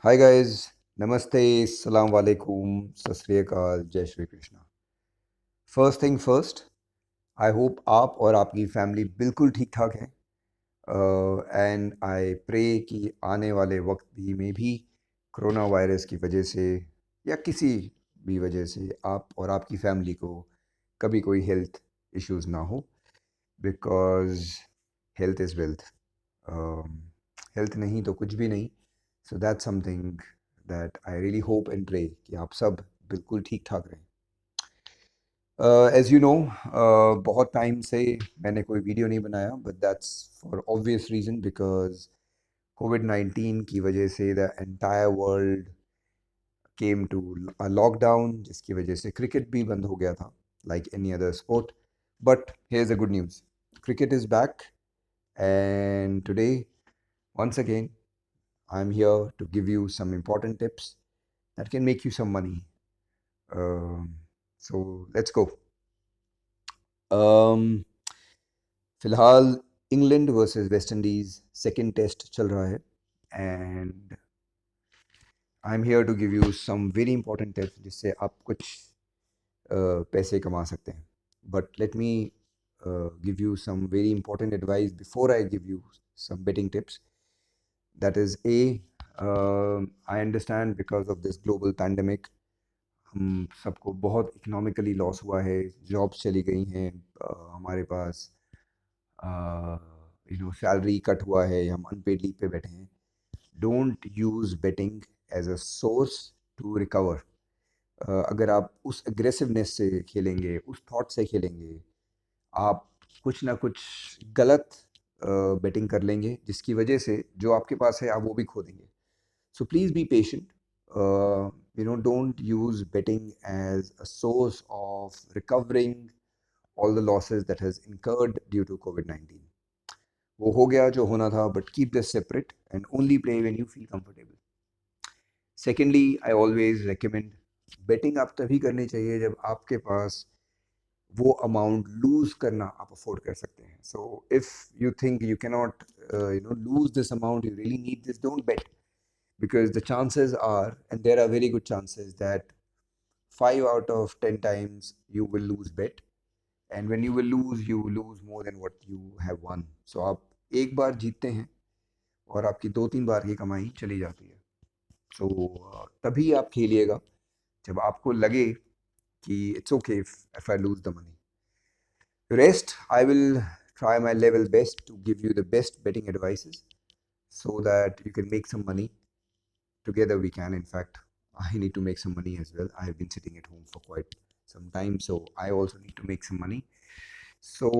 Hi guys. नमस्ते। सलाम वालेकुम। सत श्री अकाल। जय Shri Krishna. First thing first, I hope आप और आपकी फैमिली बिल्कुल ठीक ठाक है। एंड आई प्रे कि आने वाले वक्त भी में भी कोरोना वायरस की वजह से या किसी भी वजह से आप और आपकी फैमिली को कभी कोई हेल्थ इश्यूज ना हो, because health is wealth. Health नहीं तो कुछ भी नहीं। So that's something that I really hope and pray कि आप सब बिल्कुल ठीक ठाक रहें। एज़ यू नो, बहुत टाइम से मैंने कोई वीडियो नहीं बनाया, but that's for obvious reason, because कोविड-19 की वजह से the entire world came to a lockdown, जिसकी वजह से क्रिकेट भी बंद हो गया था, like any other sport. But here is a good news, cricket is back, and today, once again, I'm here to give you some important tips that can make you some money. Um, so let's go. Um, फिलहाल England versus West Indies second test चल रहा है, and I am here to give you some very important tips जिससे आप कुछ पैसे कमा सकते हैं. But let me give you some very important advice before I give you some betting tips. That is A, I understand because of this global pandemic हम सबको बहुत इकोनॉमिकली लॉस हुआ है, जॉब्स चली गई हैं, हमारे पास सैलरी कट हुआ है, हम अनपेड लीव पे बैठे हैं. Don't use betting as a source to recover. अगर आप उस एग्रेसिवनेस से खेलेंगे, उस थॉट से खेलेंगे, आप कुछ ना कुछ गलत बेटिंग कर लेंगे, जिसकी वजह से जो आपके पास है आप वो भी खो देंगे. So please be patient. Don't use betting as a source of recovering all the losses that has incurred due to COVID-19. वो हो गया जो होना था, but keep this separate and only play when you feel comfortable. Secondly, I always recommend betting आप तभी करनी चाहिए जब आपके पास वो अमाउंट लूज करना आप अफोर्ड कर सकते हैं. So if you think you cannot lose this amount, you really need this, don't bet, because the chances are, and there are very good chances, that 5 out of 10 times you will lose bet, and when you will lose, you lose more than what you have won. So आप एक बार जीतते हैं और आपकी 2-3 बार की कमाई चली जाती है. सो तभी आप खेलिएगा जब आपको लगे कि it's okay if I lose the money. Rest, I will try my level best to give you the best betting advices so that you can make some money. Together we can. In fact, I need to make some money as well. I have been sitting at home for quite some time, so I also need to make some money. So,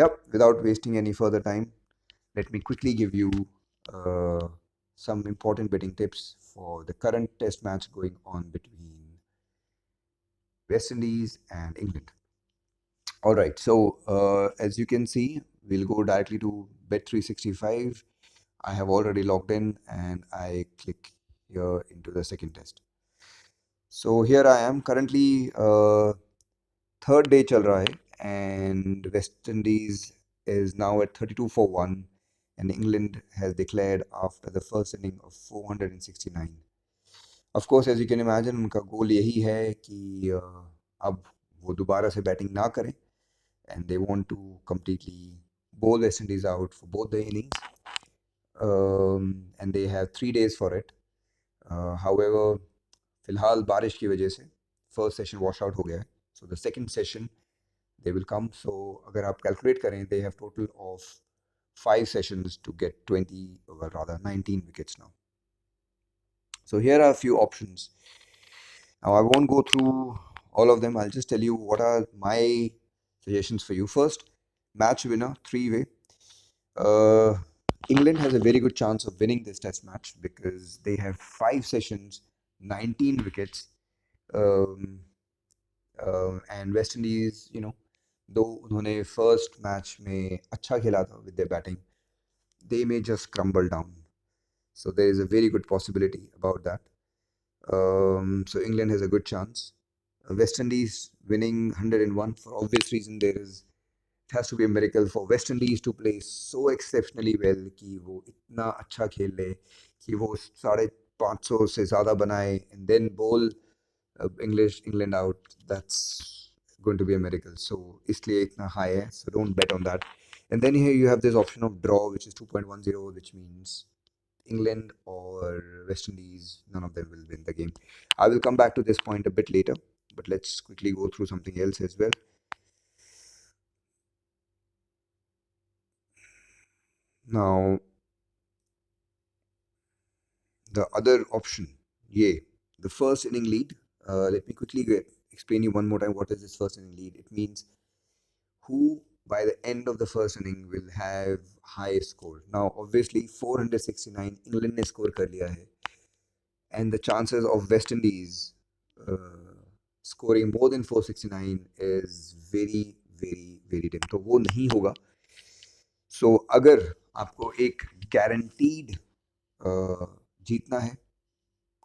yep, without wasting any further time, let me quickly give you uh, some important betting tips for the current test match going on between West Indies and England. All right, so as you can see, we'll go directly to Bet365. I have already logged in and I click here into the second test. So here I am currently, third day चल रहा है, and West Indies is now at 32 for 1, and England has declared after the first inning of 469. Of course, as you can imagine, उनका गोल यही है कि अब वो दोबारा से बैटिंग ना करें, and they want to completely bowl West Indies out for both the innings, and they have 3 days for it. However, फिलहाल बारिश की वजह से फर्स्ट सेशन वॉश आउट हो गया है, so the second session they will come. So अगर आप कैलकुलेट करें, they have total of 5 sessions to get 20, or rather 19 wickets now. So here are a few options. Now I won't go through all of them. I'll just tell you what are my suggestions for you. First, match winner, three-way. Uh, England has a very good chance of winning this test match because they have 5 sessions, 19 wickets, um, and West Indies, दो उन्होंने first match में अच्छा खेला था with their batting, they may just crumble down. So there is a very good possibility about that. So England has a good chance. West Indies winning 101 for obvious reason. It has to be a miracle for West Indies to play so exceptionally well कि वो इतना अच्छा खेल ले कि वो 500 से ज़्यादा बनाए and then bowl England out, that's going to be a miracle. So इसलिए इतना high है, so don't bet on that. And then here you have this option of draw, which is 2.10, which means England or West Indies, none of them will win the game. I will come back to this point a bit later, but let's quickly go through something else as well. Now, the other option, yeah, the first inning lead. Let me quickly explain you one more time what is this first inning lead. It means who by the end of the first inning will have highest score. Now, obviously, 469 England ने score कर लिया है, and the chances of West Indies scoring more than 469 is very very very dim. तो वो नहीं होगा. So अगर आपको एक guaranteed जीतना है,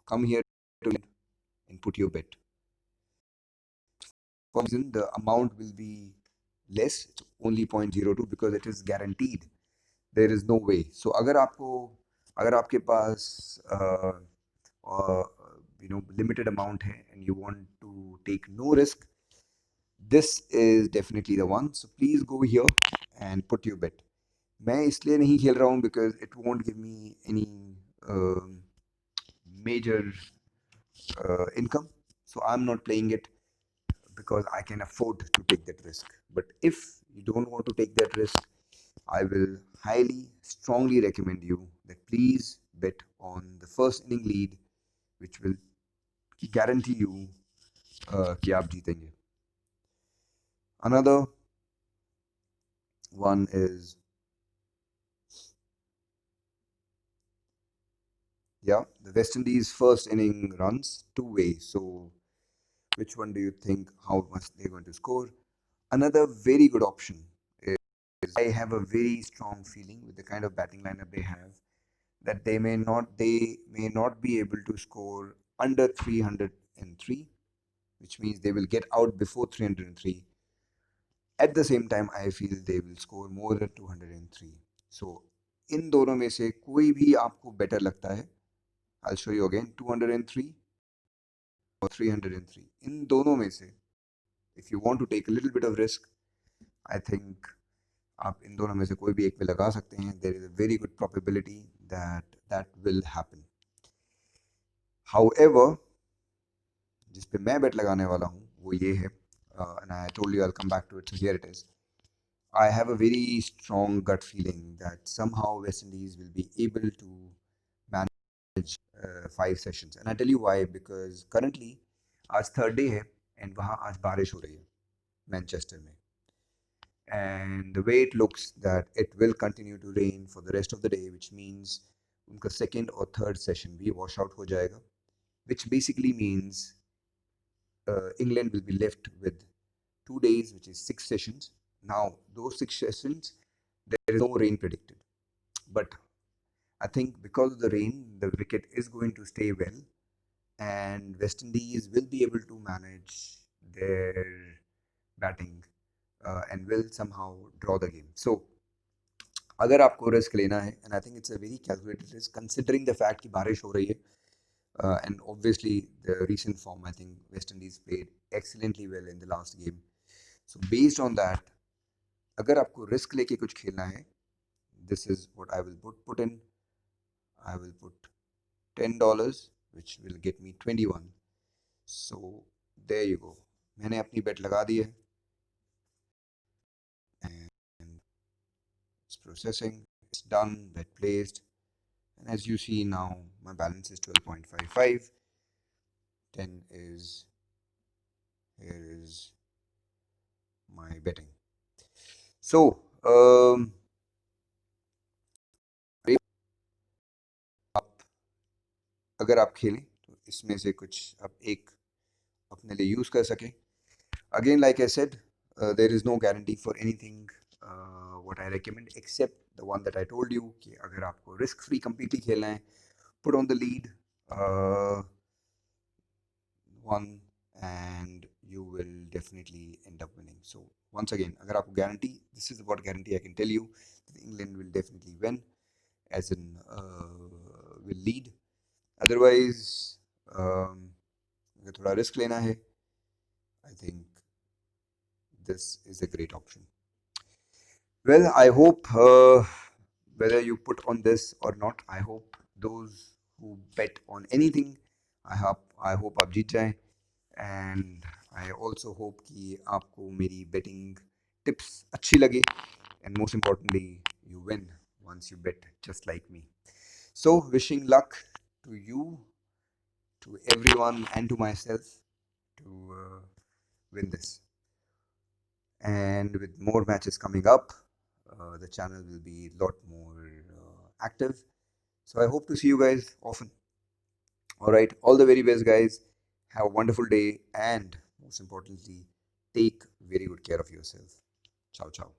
come here to and put your bet. For reason, the amount will be less, it's only 0.02 because it is guaranteed. There is no way. So अगर आपके पास limited amount है and you want to take no risk, this is definitely the one. So please go here and put your bet. मैं इसलिए नहीं खेल रहा हूँ because it won't give me any major income. So I'm not playing it because I can afford to take that risk. But if you don't want to take that risk, I will highly, strongly recommend you that please bet on the first inning lead, which will guarantee you कि आप जीतेंगे. Another one is, yeah, the West Indies first inning runs two-way. So which one do you think how much they're going to score? Another very good option is I have a very strong feeling with the kind of batting lineup they have that they may not be able to score under 303, which means they will get out before 303. At the same time, I feel they will score more than 203. So इन दोनों में से कोई भी आपको better लगता है, I'll show you again, 203 or 303. इन दोनों में से, if you want to take a little bit of risk, I think आप इन दोनों में से कोई भी एक पे लगा सकते हैं. There is a very good probability that that will happen. However, जिस पे मैं bet लगाने वाला हूँ वो ये है, and I told you I'll come back to it, so here it is. I have a very strong gut feeling that somehow West Indies will be able to manage 5 sessions, and I tell you why, because currently आज third day है and वहाँ आज बारिश हो रही है Manchester में, and the way it looks that it will continue to rain for the rest of the day, which means उनका second or third session भी wash out हो जाएगा, which basically means England will be left with 2 days, which is 6 sessions. Now, those 6 sessions, there is no rain predicted. But I think because of the rain, the wicket is going to stay well, and West Indies will be able to manage their batting and will somehow draw the game. So, अगर आपको risk लेना है, and I think it's a very calculated risk considering the fact कि बारिश हो रही है, and obviously the recent form, I think West Indies played excellently well in the last game. So based on that, अगर आपको risk लेके कुछ खेलना है, this is what I will put in. I will put $10, which will get me 21. So there you go. मैंने अपनी bet लगा दी है and it's processing. It's done, bet placed, and as you see now, my balance is 12.55. 10 is, here is my betting. So अगर आप खेलें तो इसमें से कुछ आप एक अपने लिए यूज़ कर सकें. Again, like I said, there is no guarantee for anything what I recommend except the one that I told you कि अगर आपको risk free completely खेलना है, put on the lead one and you will definitely end up winning. So once again, अगर आपको guarantee, this is what guarantee I can tell you, that England will definitely win, as in will lead. Otherwise अगर थोड़ा risk लेना है, I think this is a great option. Well, I hope whether you put on this or not, I hope those who bet on anything, I hope आप जीत जाएं. And I also hope कि आपको मेरी betting tips अच्छी लगे. And most importantly, you win once you bet just like me. So wishing luck to you, to everyone, and to myself to win this. And with more matches coming up, the channel will be a lot more active. So I hope to see you guys often. All right, all the very best, guys. Have a wonderful day, and most importantly, take very good care of yourself. Ciao, ciao.